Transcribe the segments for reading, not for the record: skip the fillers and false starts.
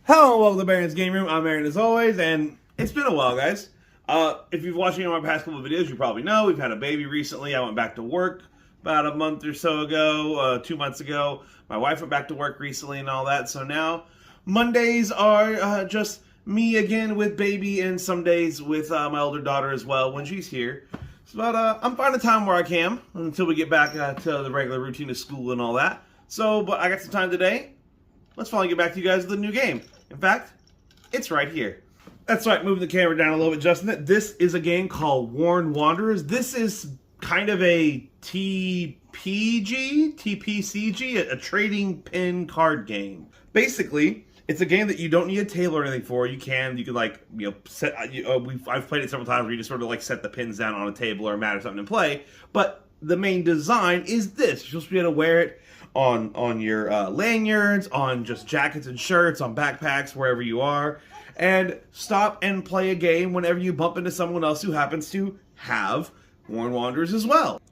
Hello and welcome to Baron's Game Room. I'm Aaron as always, and it's been a while, guys. If you've watched any of my past couple of videos, you probably know we've had a baby recently. I went back to work about a month or so ago, 2 months ago. My wife went back to work recently and all that, so now Mondays are just me again with baby, and some days with my older daughter as well when she's here. But I'm finding time where I can until we get back to the regular routine of school and all that. So, but I got some time today. Let's finally get back to you guys with a new game. In fact, it's right here. That's right, moving the camera down a little bit, Justin. This is a game called Worn Wanderers. This is kind of a TPCG, a trading pin card game. Basically, it's a game that you don't need a table or anything for. You can like, set. I've played it several times where you just sort of like set the pins down on a table or a mat or something and play. But the main design is this. You're supposed to be able to wear it on your lanyards, on just jackets and shirts, on backpacks, wherever you are, and stop and play a game whenever you bump into someone else who happens to have Worn Wanderers as well.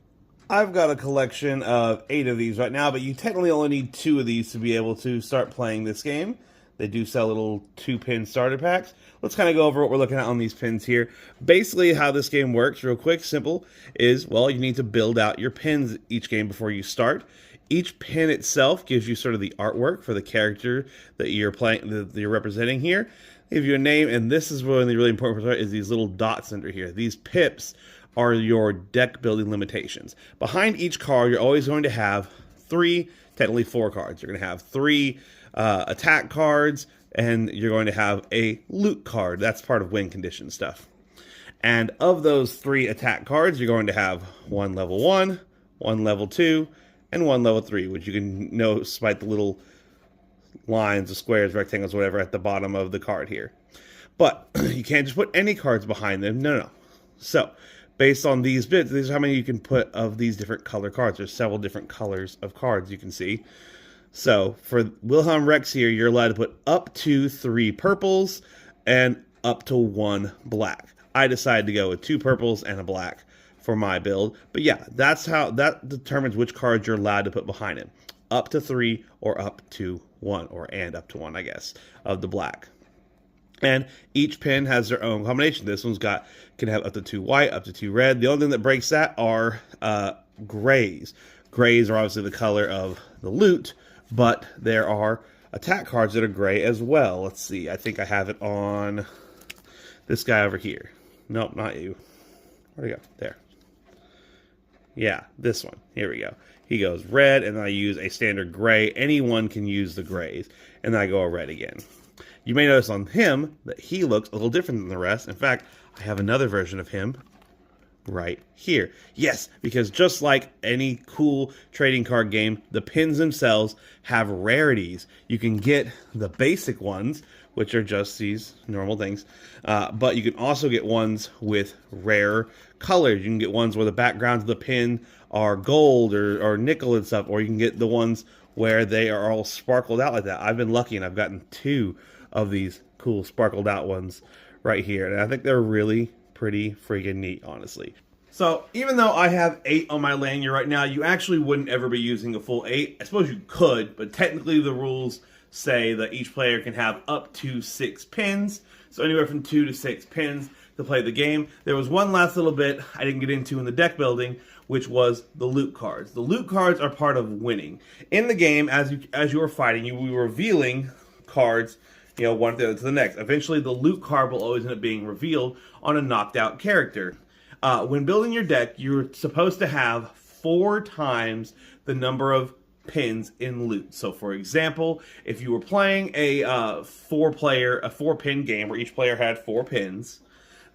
I've got a collection of 8 of these right now, but you technically only need 2 of these to be able to start playing this game. They do sell little 2-pin starter packs. Let's kind of go over what we're looking at on these pins here. Basically, how this game works, real quick, simple, is, well, you need to build out your pins each game before you start. Each pin itself gives you sort of the artwork for the character that you're playing, that you're representing here. They give you a name, and this is one of the really important parts, is these little dots under here. These pips are your deck building limitations. Behind each card, you're always going to have 3, technically 4 cards. You're going to have 3 attack cards, and you're going to have a loot card. That's part of win condition stuff. And of those 3 attack cards, you're going to have 1 level 1, 1 level 2, and 1 level 3, which you can know despite the little lines, the squares, rectangles, whatever at the bottom of the card here. But you can't just put any cards behind them. No. So, based on these bits, these are how many you can put of these different color cards. There's several different colors of cards you can see. So, for Wilhelm Rex here, you're allowed to put up to 3 purples and up to 1 black. I decided to go with 2 purples and a black for my build. But yeah, that determines which cards you're allowed to put behind it. Up to 3 or up to 1, and up to 1, I guess, of the black. And each pin has their own combination. This one's can have up to 2 white, up to 2 red. The only thing that breaks that are grays. Grays are obviously the color of the loot, but there are attack cards that are gray as well. Let's see, I think I have it on this guy over here. Nope, not you. Where'd he go? There. Yeah, this one. Here we go. He goes red, and then I use a standard gray. Anyone can use the grays. And then I go a red again. You may notice on him that he looks a little different than the rest. In fact, I have another version of him right here. Yes, because just like any cool trading card game, the pins themselves have rarities. You can get the basic ones, which are just these normal things, but you can also get ones with rare colors. You can get ones where the backgrounds of the pin are gold or nickel and stuff, or you can get the ones where they are all sparkled out like that. I've been lucky and I've gotten 2 of these cool sparkled out ones right here, and I think they're really pretty freaking neat, honestly. So, even though I have 8 on my lanyard right now, you actually wouldn't ever be using a full 8. I suppose you could, but technically the rules say that each player can have up to 6 pins. So anywhere from 2 to 6 pins to play the game. There was one last little bit I didn't get into in the deck building, which was the loot cards. The loot cards are part of winning. In the game, as you are fighting, you will be revealing cards, one to the next. Eventually, the loot card will always end up being revealed on a knocked out character. When building your deck, you're supposed to have 4 times the number of pins in loot. So, for example, if you were playing a 4-pin game where each player had 4 pins,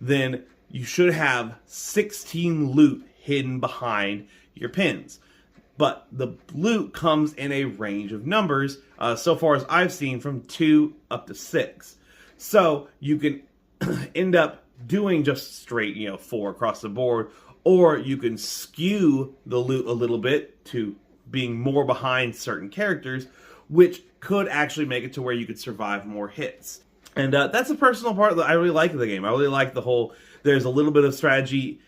then you should have 16 loot hidden behind your pins. But the loot comes in a range of numbers, so far as I've seen, from 2 up to 6. So you can end up doing just straight, 4 across the board, or you can skew the loot a little bit to being more behind certain characters, which could actually make it to where you could survive more hits. And that's a personal part that I really like of the game. I really like the whole, there's a little bit of strategy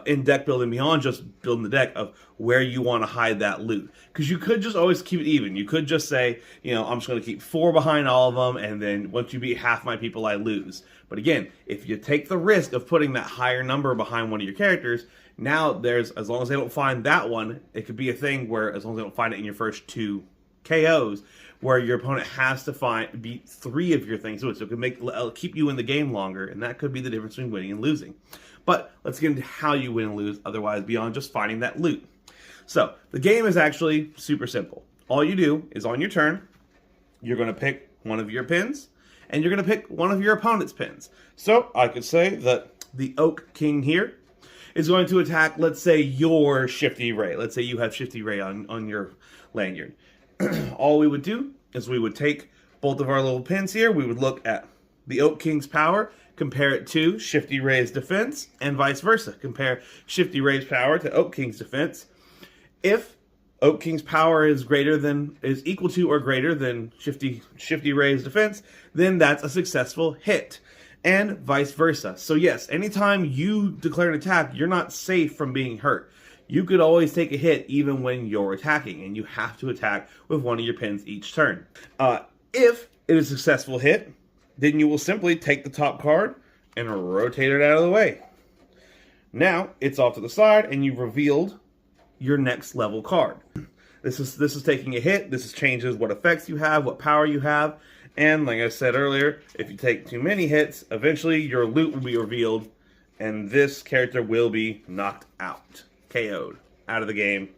in deck building beyond just building the deck of where you want to hide that loot. Because you could just always keep it even. You could just say, I'm just going to keep 4 behind all of them, and then once you beat half my people, I lose. But again, if you take the risk of putting that higher number behind one of your characters, now as long as they don't find that one, it could be a thing where as long as they don't find it in your first 2 KOs, where your opponent has to beat 3 of your things, so it could keep you in the game longer, and that could be the difference between winning and losing. But let's get into how you win and lose otherwise beyond just finding that loot. So the game is actually super simple. All you do is on your turn, you're going to pick one of your pins, and you're going to pick one of your opponent's pins. So I could say that the Oak King here is going to attack, let's say, your Shifty Ray. Let's say you have Shifty Ray on your lanyard. All we would do is we would take both of our little pins here. We would look at the Oak King's power, compare it to Shifty Ray's defense, and vice versa. Compare Shifty Ray's power to Oak King's defense. If Oak King's power is equal to or greater than Shifty Ray's defense, then that's a successful hit, and vice versa. So yes, anytime you declare an attack, you're not safe from being hurt. You could always take a hit even when you're attacking, and you have to attack with one of your pins each turn. If it is a successful hit, then you will simply take the top card and rotate it out of the way. Now, it's off to the side, and you've revealed your next level card. This is taking a hit. This changes what effects you have, what power you have, and like I said earlier, if you take too many hits, eventually your loot will be revealed, and this character will be knocked out. KO'd. Out of the game.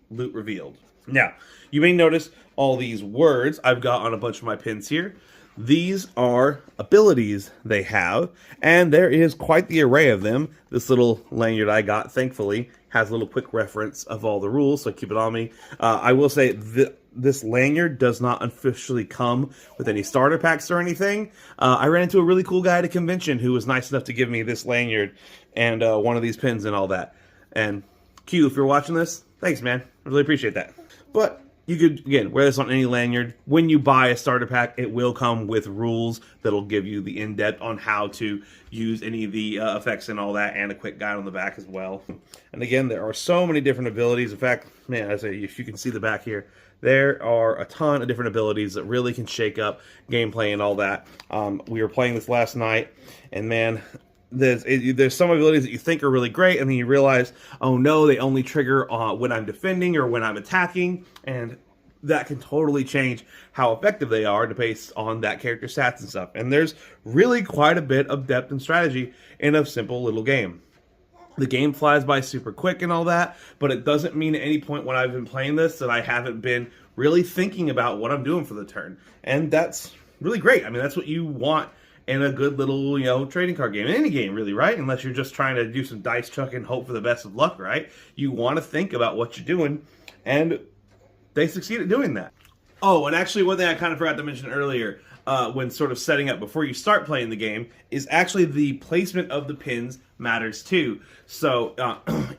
Loot revealed. Now, you may notice all these words I've got on a bunch of my pins here. These are abilities they have, and there is quite the array of them. This little lanyard I got, thankfully, has a little quick reference of all the rules, so keep it on me. I will say this lanyard does not officially come with any starter packs or anything. I ran into a really cool guy at a convention who was nice enough to give me this lanyard and one of these pins and all that. And Q, if you're watching this, thanks, man. I really appreciate that. But you could, again, wear this on any lanyard. When you buy a starter pack, it will come with rules that'll give you the in-depth on how to use any of the effects and all that, and a quick guide on the back as well. And again, there are so many different abilities. In fact, man, I say, if you can see the back here, there are a ton of different abilities that really can shake up gameplay and all that. We were playing this last night, and man, there's some abilities that you think are really great, and then you realize, oh no, they only trigger when I'm defending or when I'm attacking, and that can totally change how effective they are based on that character's stats and stuff. And there's really quite a bit of depth and strategy in a simple little game. The game flies by super quick and all that, but it doesn't mean at any point when I've been playing this that I haven't been really thinking about what I'm doing for the turn. And that's really great. I mean, that's what you want in a good little, trading card game. In any game, really, right? Unless you're just trying to do some dice chuck and hope for the best of luck, right? You want to think about what you're doing, and they succeed at doing that. Oh, and actually one thing I kind of forgot to mention earlier, when sort of setting up before you start playing the game, is actually the placement of the pins matters too. So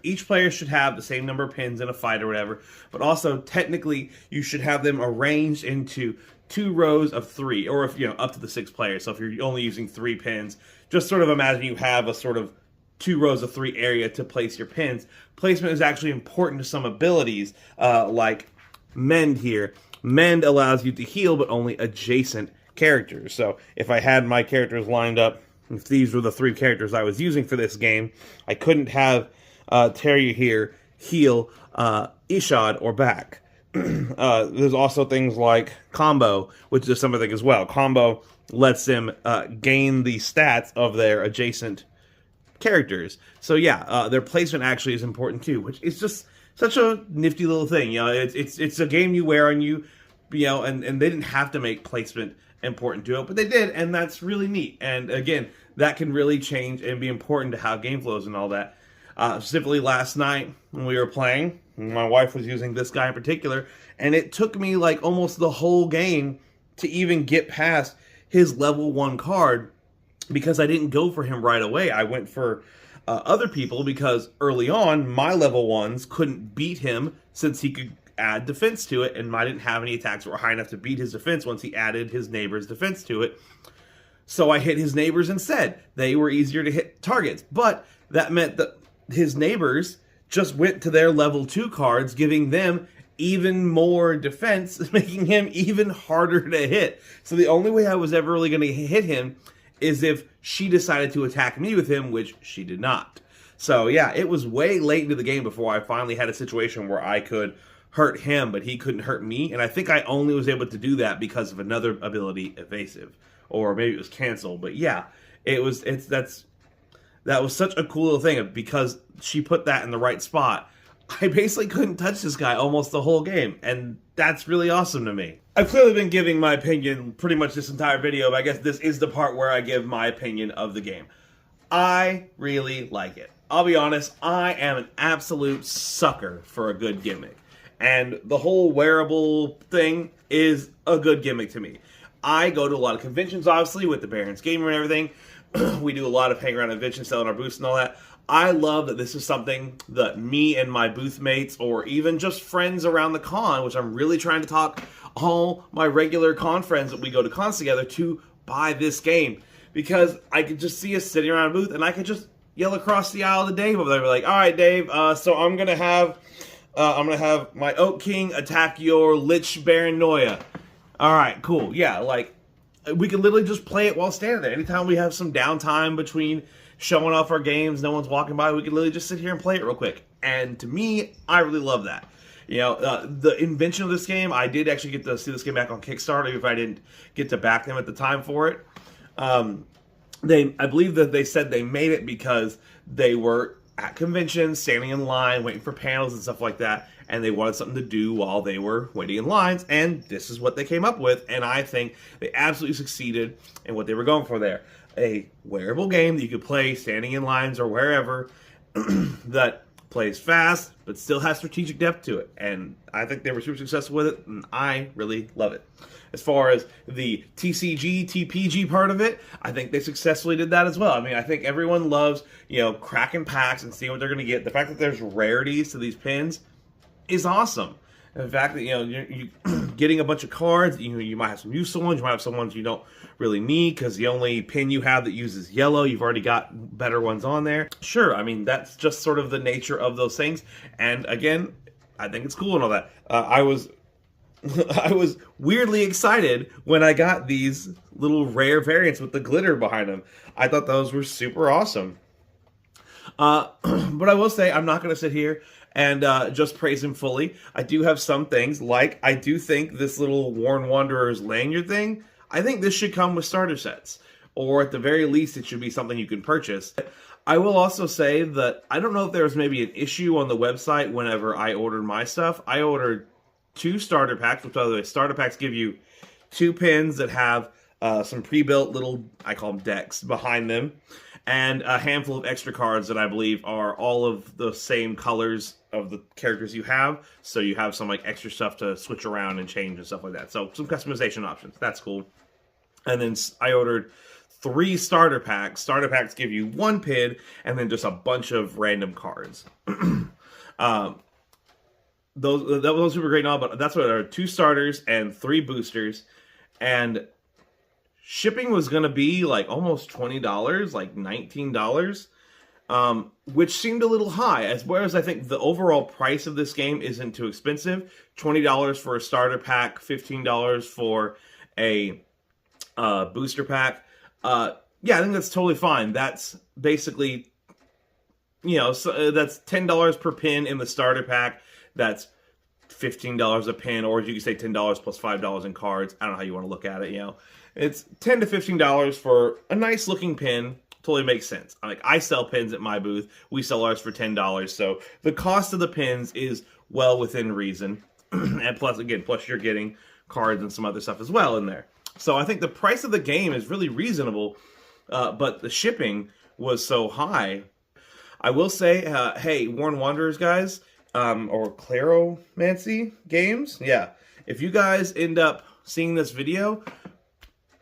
each player should have the same number of pins in a fight or whatever, but also technically you should have them arranged into 2 rows of 3, or if up to the 6 players. So if you're only using 3 pins, just sort of imagine you have a sort of 2 rows of 3 area to place your pins. Placement is actually important to some abilities, like Mend here. Mend allows you to heal, but only adjacent characters. So if I had my characters lined up, if these were the 3 characters I was using for this game, I couldn't have Terry here heal Ishad or back. There's also things like Combo, which is something as well. Combo lets them gain the stats of their adjacent characters. So yeah, their placement actually is important too, which is just such a nifty little thing. It's a game you wear on you, and they didn't have to make placement important to it, but they did, and that's really neat. And again, that can really change and be important to how game flows and all that. Specifically last night when we were playing, my wife was using this guy in particular, and it took me like almost the whole game to even get past his level 1 card, because I didn't go for him right away. I went for other people because early on my level 1s couldn't beat him since he could add defense to it, and I didn't have any attacks that were high enough to beat his defense once he added his neighbor's defense to it. So I hit his neighbors instead. They were easier to hit targets, but that meant that his neighbors just went to their level 2 cards, giving them even more defense, making him even harder to hit. So the only way I was ever really going to hit him is if she decided to attack me with him, which she did not. So yeah, it was way late into the game before I finally had a situation where I could hurt him, but he couldn't hurt me. And I think I only was able to do that because of another ability, Evasive. Or maybe it was Cancel. But yeah, that was such a cool little thing because she put that in the right spot. I basically couldn't touch this guy almost the whole game, and that's really awesome to me. I've clearly been giving my opinion pretty much this entire video, but I guess this is the part where I give my opinion of the game. I really like it. I'll be honest, I am an absolute sucker for a good gimmick. And the whole wearable thing is a good gimmick to me. I go to a lot of conventions, obviously, with the Barron's Gamer and everything. We do a lot of hang around conventions, selling our booths and all that. I love that this is something that me and my booth mates, or even just friends around the con, which I'm really trying to talk all my regular con friends that we go to cons together to buy this game. Because I could just see us sitting around a booth, and I could just yell across the aisle to Dave over there, like, "All right, Dave, so I'm gonna have my Oak King attack your Lich Baron Noya. All right, cool, yeah, like." We can literally just play it while standing there. Anytime we have some downtime between showing off our games, no one's walking by, we can literally just sit here and play it real quick. And to me, I really love that. You know, the invention of this game, I did actually get to see this game back on Kickstarter if I didn't get to back them at the time for it. I believe that they said they made it because they were at conventions, standing in line, waiting for panels and stuff like that, and they wanted something to do while they were waiting in lines, and this is what they came up with, and I think they absolutely succeeded in what they were going for there. A wearable game that you could play standing in lines or wherever that plays fast, but still has strategic depth to it, and I think they were super successful with it, and I really love it. As far as the TCG, TPG part of it, I think they successfully did that as well. I mean, I think everyone loves, cracking packs and seeing what they're going to get. The fact that there's rarities to these pins is awesome. And the fact that, you're getting a bunch of cards, you might have some useful ones, you might have some ones you don't really need because the only pin you have that uses yellow, you've already got better ones on there. Sure, I mean, that's just sort of the nature of those things. And again, I think it's cool and all that. I was weirdly excited when I got these little rare variants with the glitter behind them. I thought those were super awesome. But I will say, I'm not going to sit here and just praise him fully. I do have some things, like I do think this little Worn Wanderer's lanyard thing, I think this should come with starter sets. Or at the very least, it should be something you can purchase. I will also say that I don't know if there was maybe an issue on the website whenever I ordered my stuff. I ordered 2 starter packs, which by the way, starter packs give you 2 pins that have some pre-built little, I call them decks, behind them, and a handful of extra cards that I believe are all of the same colors of the characters you have, so you have some like extra stuff to switch around and change and stuff like that. So some customization options, that's cool. And then I ordered 3 starter packs. Starter packs give you 1 pin and then just a bunch of random cards. That was super great and all, but that's what there are 2 starters and 3 boosters, and shipping was going to be like almost $20, like $19, which seemed a little high, as well as I think the overall price of this game isn't too expensive. $20 for a starter pack, $15 for a booster pack. Yeah, I think that's totally fine. That's basically, that's $10 per pin in the starter pack. That's $15 a pin, or you could say $10 plus $5 in cards. I don't know how you want to look at it, It's $10 to $15 for a nice looking pin. Totally makes sense. I sell pins at my booth. We sell ours for $10. So the cost of the pins is well within reason. And plus you're getting cards and some other stuff as well in there. So I think the price of the game is really reasonable, but the shipping was so high. I will say, hey, Worn Wanderers guys, or Claromancy Games, yeah. If you guys end up seeing this video,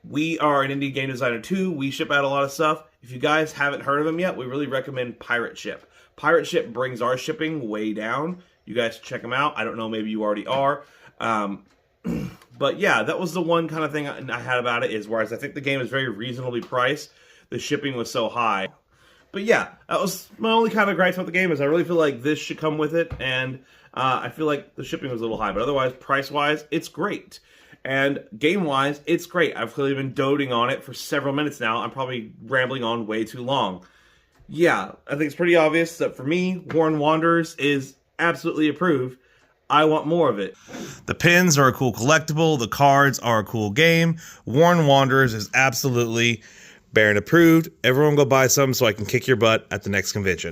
we are an indie game designer too. We ship out a lot of stuff. If you guys haven't heard of them yet, we really recommend Pirate Ship. Pirate Ship brings our shipping way down. You guys should check them out. I don't know, maybe you already are. But yeah, that was the one kind of thing I had about it, is whereas I think the game is very reasonably priced, the shipping was so high. But yeah, that was my only kind of gripes about the game. Is I really feel like this should come with it, and I feel like the shipping was a little high. But otherwise, price-wise, it's great. And game-wise, it's great. I've clearly been doting on it for several minutes now. I'm probably rambling on way too long. Yeah, I think it's pretty obvious that for me, Worn Wanderers is absolutely approved. I want more of it. The pins are a cool collectible. The cards are a cool game. Worn Wanderers is absolutely Baron approved. Everyone go buy some so I can kick your butt at the next convention.